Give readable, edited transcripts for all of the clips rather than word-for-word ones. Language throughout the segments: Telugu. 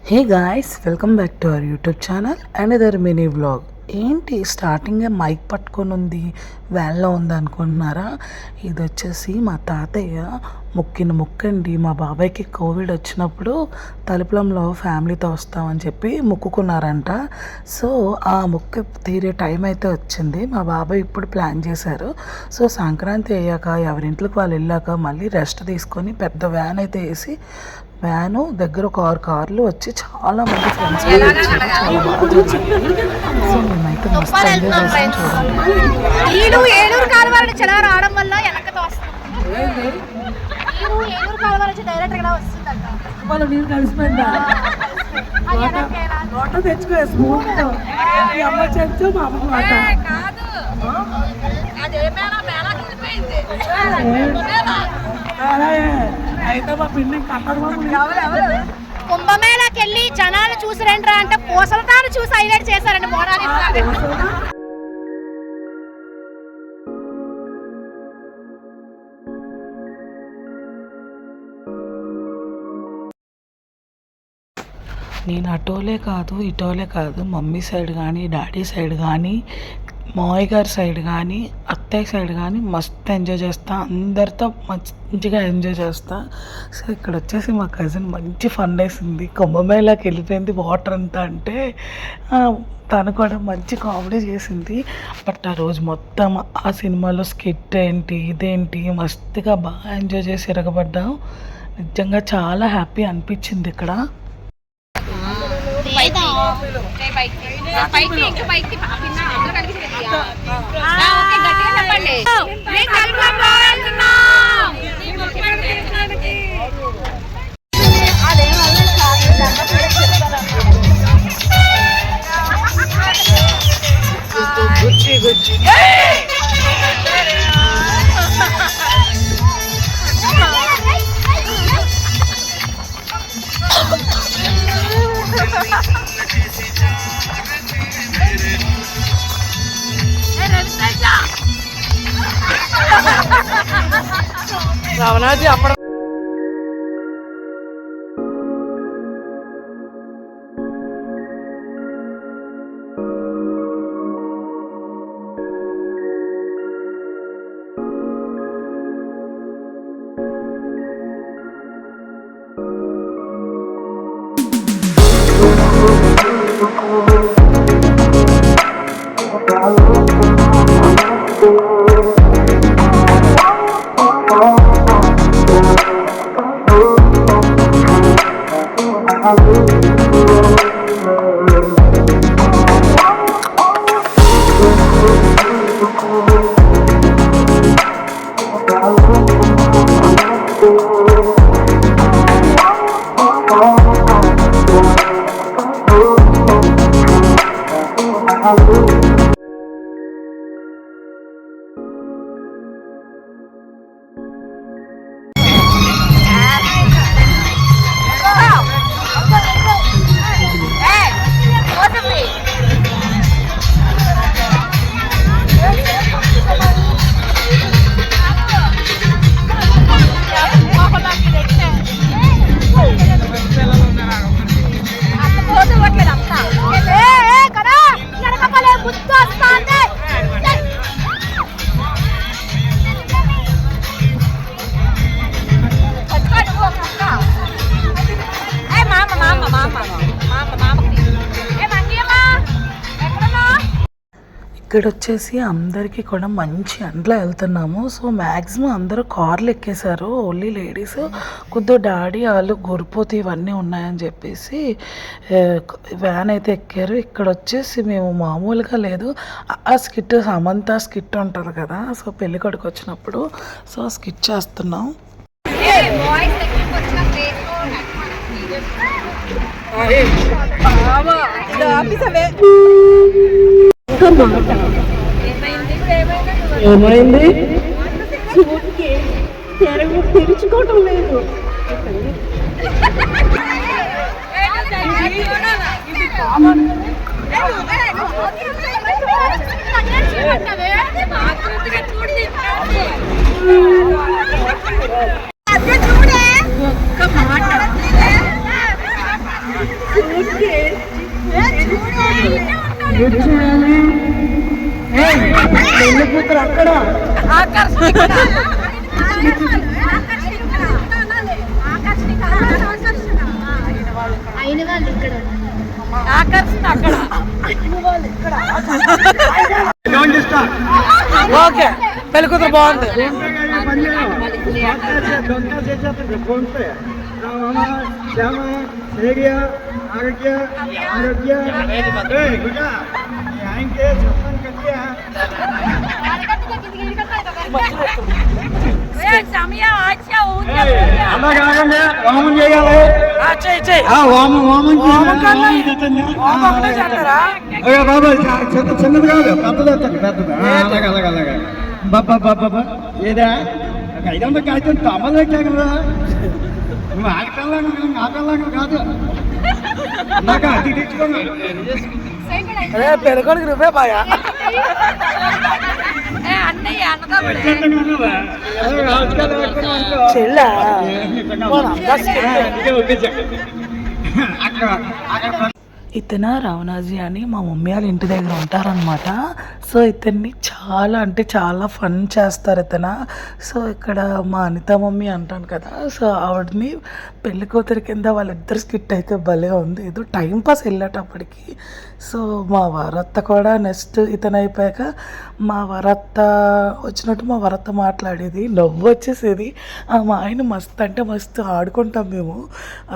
Hey guys, welcome back to our YouTube channel another mini vlog. ఏంటి స్టార్టింగే మైక్ పట్టుకొని ఉంది, వ్యాన్లో ఉంది అనుకుంటున్నారా? ఇది వచ్చేసి మా తాతయ్య మొక్కిన మొక్కండి. మా బాబాయ్కి కోవిడ్ వచ్చినప్పుడు తలుపులంలో ఫ్యామిలీతో వస్తామని చెప్పి మొక్కుకున్నారంట. సో ఆ మొక్కు తీరే టైం అయితే వచ్చింది. మా బాబాయ్ ఇప్పుడు ప్లాన్ చేశారు. సో సంక్రాంతి అయ్యాక ఎవరింట్లోకి వాళ్ళు వెళ్ళాక మళ్ళీ రెస్ట్ తీసుకొని పెద్ద వ్యాన్ అయితే వేసి, వ్యాను దగ్గర ఒక 6 కార్లు వచ్చి చాలా మంది ఫ్రెండ్స్ వచ్చారు. చాలా బాగా జరిగింది. సో మేమైతే మస్తు ఎంజాయ్ చేసాం. కుంభమేళకి వెళ్ళి జనాలు చూసి రండిరా అంటే పూసలతాను చూసి హైలైట్ చేశారండి మోనాలి. నేను అటోలే కాదు ఇటోలే కాదు, మమ్మీ సైడ్ కానీ డాడీ సైడ్ కానీ మావయ్య గారి సైడ్ కానీ అత్తయ్య సైడ్ కానీ మస్తు ఎంజాయ్ చేస్తా, అందరితో మంచిగా ఎంజాయ్ చేస్తా. సో ఇక్కడ వచ్చేసి మా కజిన్ మంచి ఫన్ వేసింది. కుంభమేళకి వెళ్ళిపోయింది వాటర్ అంతా అంటే తను కూడా మంచి కామెడీ చేసింది. బట్ ఆ రోజు మొత్తం ఆ సినిమాలో స్కిట్ ఏంటి ఇదేంటి మస్తుగా బాగా ఎంజాయ్ చేసి ఎరగబడ్డాం. నిజంగా చాలా హ్యాపీ అనిపించింది ఇక్కడ. రావణాజీ అప్పుడు ఇక్కడ వచ్చేసి అందరికీ కూడా మంచి ఎండలో వెళ్తున్నాము. సో మ్యాక్సిమం అందరూ కార్లు ఎక్కేశారు, ఓన్లీ లేడీస్. కొద్దిగా డాడీ వాళ్ళు గురిపోతే ఇవన్నీ ఉన్నాయని చెప్పేసి వ్యాన్ అయితే ఎక్కారు. ఇక్కడ వచ్చేసి మేము మామూలుగా లేదు, ఆ స్కిట్ సమంత స్కిట్ ఉంటుంది కదా, సో పెళ్ళికొడుకు వచ్చినప్పుడు సో స్కిట్ చేస్తున్నాం. ఏమైంది? తెరుచుకోవటం లేదు. పెళ్లి కూతురు అక్కడ అయిన వాళ్ళు ఇక్కడ ఓకే పెళ్లి కూతురు బాగుంది. వామం చేయాలి. బాబా చిన్నది కాదు పెద్దది పెద్దది అలాగే బాబా ఏదా 500 కాగితం తమ్మలేకా కదా నువ్వు ఆడకల్లాగా నాకల్లాగా కాదు నాకు అది తెచ్చుకోండి. పెళ్ళికొడుకు నువ్వే బాగా చెల్లా ఇతను రావణాజీ అని మా మమ్మీ వాళ్ళ ఇంటి దగ్గర ఉంటారనమాట. సో ఇతన్ని చాలా అంటే చాలా ఫన్ చేస్తారు ఇతను. సో ఇక్కడ మా అనిత మమ్మీ అంటాను కదా, సో ఆవిడని పెళ్లి కూతురి కింద వాళ్ళిద్దరు స్కిట్ అయితే భలే ఉంది. ఏదో టైంపాస్ వెళ్ళేటప్పటికి. సో మా వరత్త కూడా నెక్స్ట్ ఇతను అయిపోయాక మా వరత్త వచ్చినట్టు మా వరత్త మాట్లాడేది, నవ్వు వచ్చేసేది. మా ఆయన మస్తు అంటే మస్తు ఆడుకుంటాం మేము.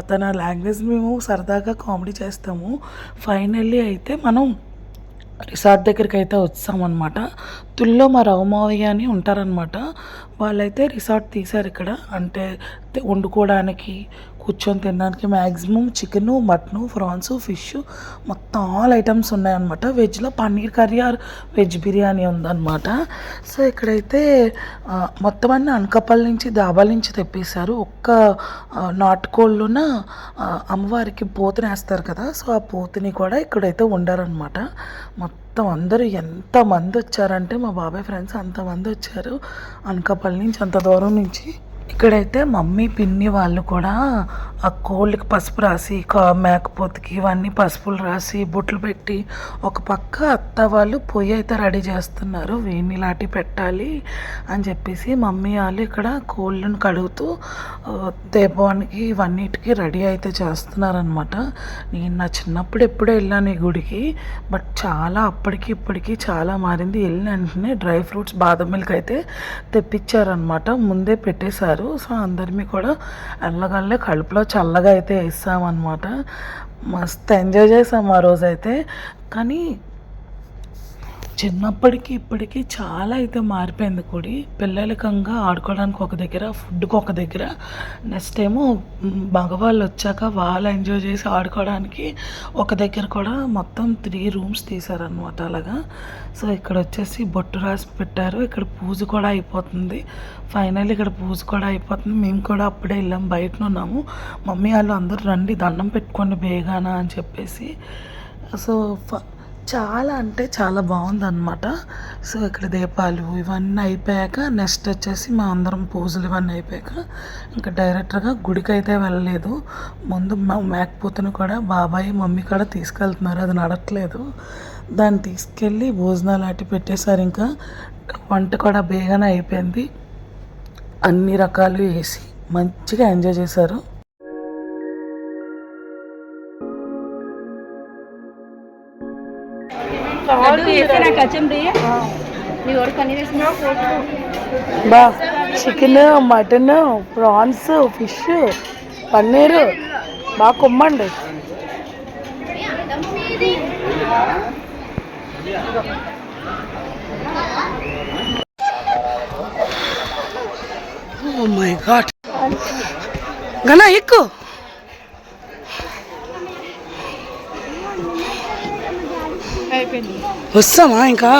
అతను లాంగ్వేజ్ మేము సరదాగా కామెడీ చేస్తాము. ఫైనల్లీ అయితే మనం రిసార్ట్ దగ్గరికి అయితే వచ్చామన్నమాట. తుల్లో మా రవమావయ్య అని ఉంటారనమాట. వాళ్ళైతే రిసార్ట్ తీశారు ఇక్కడ. అంటే వండుకోవడానికి కూర్చొని తినడానికి maximum chicken, mutton, prawns, fish మొత్తం ఆల్ ఐటమ్స్ ఉన్నాయన్నమాట. వెజ్లో paneer curry or veg biryani ఉందన్నమాట. సో ఇక్కడైతే మొత్తం అన్నీ అనకాపల్లి నుంచి దాబాల నుంచి తెప్పేశారు. ఒక్క నాటుకోళ్ళున అమ్మవారికి పోతుని వేస్తారు కదా, సో ఆ పోతుని కూడా ఇక్కడైతే వండారనమాట. మొత్తం అందరూ ఎంతమంది వచ్చారంటే మా బాబాయ్ ఫ్రెండ్స్ అంతమంది వచ్చారు అనకాపల్లి నుంచి, అంత దూరం నుంచి. ఇక్కడైతే మమ్మీ పిన్ని వాళ్ళు కూడా ఆ కోళ్ళకి పసుపు రాసి మేకపోతుకి ఇవన్నీ పసుపులు రాసి బొట్లు పెట్టి ఒక పక్క అత్త వాళ్ళు పొయ్యి అయితే రెడీ చేస్తున్నారు. వేణి లాంటి పెట్టాలి అని చెప్పేసి మమ్మీ వాళ్ళు ఇక్కడ కోళ్ళను కడుగుతూ దీపావళికి ఇవన్నిటికీ రెడీ అయితే చేస్తున్నారనమాట. నేను నా చిన్నప్పుడు ఎప్పుడో వెళ్ళాను ఈ గుడికి, బట్ చాలా అప్పటికి ఇప్పటికి చాలా మారింది. వెళ్ళిన వెంటనే డ్రై ఫ్రూట్స్ బాదం మిల్క్ అయితే తెప్పించారనమాట, ముందే పెట్టేశారు. సో అందరినీ కూడా ఎల్లగల్లే కడుపులో చల్లగా అయితే వేస్తామన్నమాట. మస్తు ఎంజాయ్ చేసాం ఆ రోజైతే. కానీ చిన్నప్పటికి ఇప్పటికీ చాలా అయితే మారిపోయింది గుడి. పిల్లలకంగా ఆడుకోవడానికి ఒక దగ్గర, ఫుడ్కి ఒక దగ్గర, నెక్స్ట్ ఏమో మగవాళ్ళు వచ్చాక వాళ్ళు ఎంజాయ్ చేసి ఆడుకోవడానికి ఒక దగ్గర కూడా మొత్తం 3 రూమ్స్ తీశారనమాట అలాగా. సో ఇక్కడ వచ్చేసి బొట్టు రాసి పెట్టారు. ఇక్కడ పూజ కూడా అయిపోతుంది. ఫైనల్ ఇక్కడ పూజ కూడా అయిపోతుంది. మేము కూడా అప్పుడే వెళ్ళాం, బయటను ఉన్నాము. మమ్మీ వాళ్ళు అందరూ రండి దండం పెట్టుకోండి బేగానా అని చెప్పేసి. సో చాలా అంటే చాలా బాగుందన్నమాట. సో ఇక్కడ దీపాలు ఇవన్నీ అయిపోయాక నెక్స్ట్ వచ్చేసి మా అందరం పూజలు ఇవన్నీ అయిపోయాక ఇంకా డైరెక్ట్గా గుడికి అయితే వెళ్ళలేదు. ముందు మా మేకపోతుని కూడా బాబాయ్ మమ్మీ కూడా తీసుకెళ్తున్నారు, అది నడట్లేదు. దాన్ని తీసుకెళ్ళి భోజనాలు అట్టి పెట్టేశారు. ఇంకా వంట కూడా బేగానే అయిపోయింది. అన్ని రకాలు వేసి మంచిగా ఎంజాయ్ చేశారు. బా chicken, mutton, prawns, fish, paneer బాగా కొమ్మండి. ఓ మై గాడ్, గనా ఎక్కువ వస్తామా ఇంకా?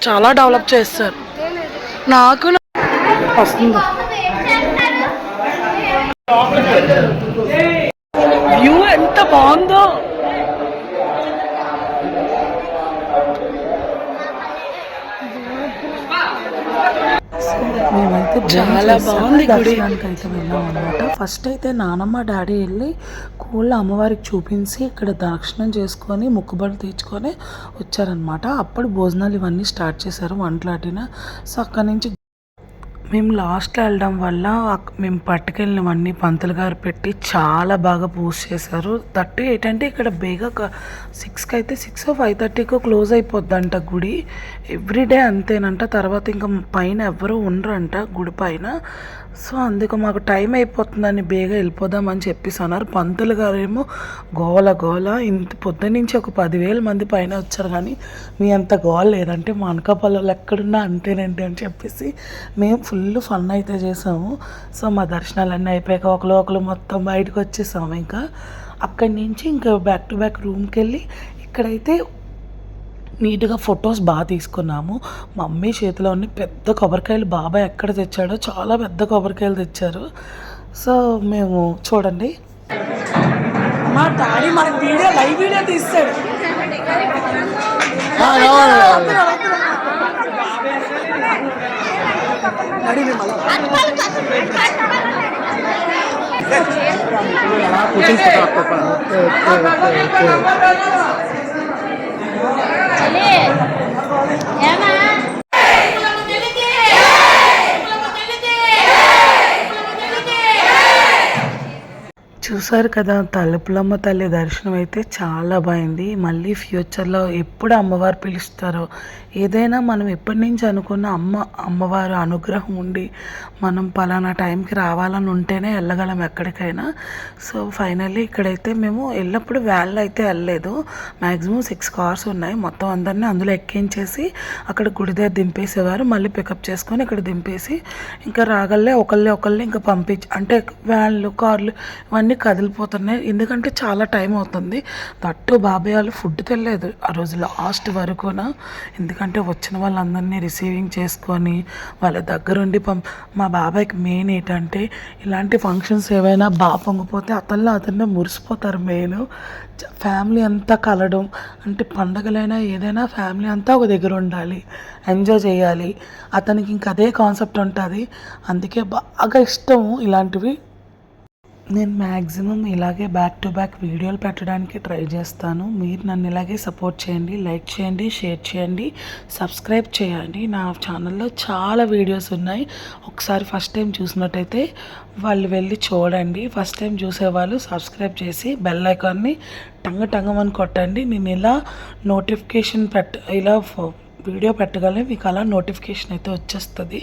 చాలా డెవలప్ చేస్తారు. నాకు వస్తుంది వ్యూ ఎంత బాగుందో. మేమైతే చాలా బాగుంది గుడి. దర్శనానికి అయితే వెళ్ళాం అనమాట. ఫస్ట్ అయితే నానమ్మ డాడీ వెళ్ళి కూళ్ళ అమ్మవారికి చూపించి ఇక్కడ దర్శనం చేసుకొని మొక్కుబడులు తీర్చుకొని వచ్చారనమాట. అప్పుడు భోజనాలు ఇవన్నీ స్టార్ట్ చేశారు, వంటలాడిన. సో అక్కడి నుంచి మేము లాస్ట్లో వెళ్ళడం వల్ల మేము పట్టుకెళ్ళినవన్నీ పంతులు గారు పెట్టి చాలా బాగా పూజ చేశారు. 38 అంటే ఇక్కడ బేగా 6కి అయితే 6 5:30కో క్లోజ్ అయిపోద్దంట గుడి. ఎవ్రీడే అంతేనంట. తర్వాత ఇంకా పైన ఎవ్వరూ ఉండరంట గుడి పైన. సో అందుకు మాకు టైం అయిపోతుందని బేగా వెళ్ళిపోదామని చెప్పేసి అన్నారు. పంతులు గారు ఏమో గోల గోల, ఇంత పొద్దున్నుంచి ఒక 10,000 మంది పైన వచ్చారు కానీ మీ అంత గోల లేదంటే మా అనకాపల్లిలో ఎక్కడున్నా అంతేనండి అని చెప్పేసి మేము ఫుల్ ఫన్ అయితే చేసాము. సో మా దర్శనాలన్నీ అయిపోయాక ఒకరు మొత్తం బయటకు వచ్చేసాము. ఇంకా అక్కడి నుంచి ఇంకా బ్యాక్ టు బ్యాక్ రూమ్కి వెళ్ళి ఇక్కడైతే నీట్గా ఫొటోస్ బాగా తీసుకున్నాము. మమ్మీ చేతిలో ఉన్న పెద్ద కొబ్బరికాయలు బాబాయ్ ఎక్కడ తెచ్చాడో చాలా పెద్ద కొబ్బరికాయలు తెచ్చారు. సో మేము చూడండి, మా డాడీ మనకి వీడియో లైవ్ వీడియో తీస్తాడు. చూసారు కదా, తలుపులమ్మ తల్లి దర్శనం అయితే చాలా బాగుంది. మళ్ళీ ఫ్యూచర్లో ఎప్పుడు అమ్మవారు పిలుస్తారో, ఏదైనా మనం ఎప్పటి నుంచి అనుకున్న అమ్మవారు అనుగ్రహం ఉండి మనం పలానా టైంకి రావాలని ఉంటేనే వెళ్ళగలం ఎక్కడికైనా. సో ఫైనల్లీ ఇక్కడైతే మేము ఎల్లప్పుడు వ్యాన్లో అయితే వెళ్ళలేదు. మ్యాక్సిమం 6 కార్స్ ఉన్నాయి. మొత్తం అందరినీ అందులో ఎక్కించేసి అక్కడ గుడి దగ్గర దింపేసేవారు. మళ్ళీ పికప్ చేసుకొని ఇక్కడ దింపేసి ఇంకా రాగలే ఒకళ్ళే ఇంకా అంటే వ్యాన్లు కార్లు ఇవన్నీ కదిలిపోతున్నాయి. ఎందుకంటే చాలా టైం అవుతుంది. తట్టు బాబాయ్ వాళ్ళు ఫుడ్ తెలియదు ఆ రోజు లాస్ట్ వరకున. ఎందుకంటే వచ్చిన వాళ్ళందరినీ రిసీవింగ్ చేసుకొని వాళ్ళ దగ్గరుండి మా బాబాయ్కి మెయిన్ ఏంటంటే ఇలాంటి ఫంక్షన్స్ ఏవైనా బాగా పొంగిపోతే అతన్నే మురిసిపోతారు. మెయిన్ ఫ్యామిలీ అంతా కలడం అంటే పండగలైనా ఏదైనా ఫ్యామిలీ అంతా ఒక దగ్గర ఉండాలి, ఎంజాయ్ చేయాలి. అతనికి ఇంక అదే కాన్సెప్ట్ ఉంటుంది. అందుకే బాగా ఇష్టము ఇలాంటివి. నేను మ్యాక్సిమం ఇలాగే బ్యాక్ టు బ్యాక్ వీడియోలు పెట్టడానికి ట్రై చేస్తాను. మీరు నన్ను ఇలాగే సపోర్ట్ చేయండి, లైక్ చేయండి, షేర్ చేయండి, సబ్స్క్రైబ్ చేయండి. నా ఛానల్లో చాలా వీడియోస్ ఉన్నాయి. ఒకసారి ఫస్ట్ టైం చూసినట్టయితే వాళ్ళు వెళ్ళి చూడండి. ఫస్ట్ టైం చూసేవాళ్ళు సబ్స్క్రైబ్ చేసి బెల్ ఐకాన్ని టంగమని కొట్టండి. నేను ఇలా నోటిఫికేషన్ ఇలా వీడియో పెట్టగలనే మీకు అలా నోటిఫికేషన్ అయితే వచ్చేస్తుంది.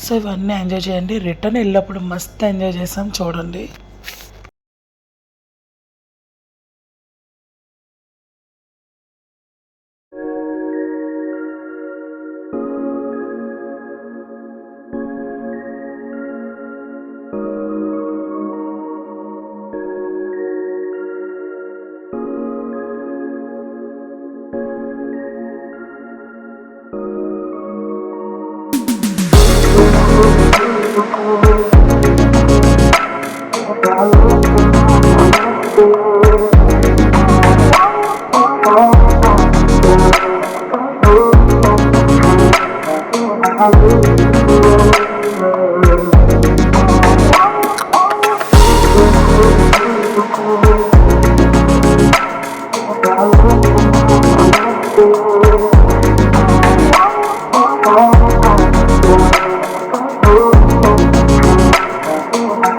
సో ఇవన్నీ ఎంజాయ్ చేయండి. రిటర్న్ వెళ్ళినప్పుడు మస్తు ఎంజాయ్ చేసాం, చూడండి.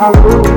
Hallelujah.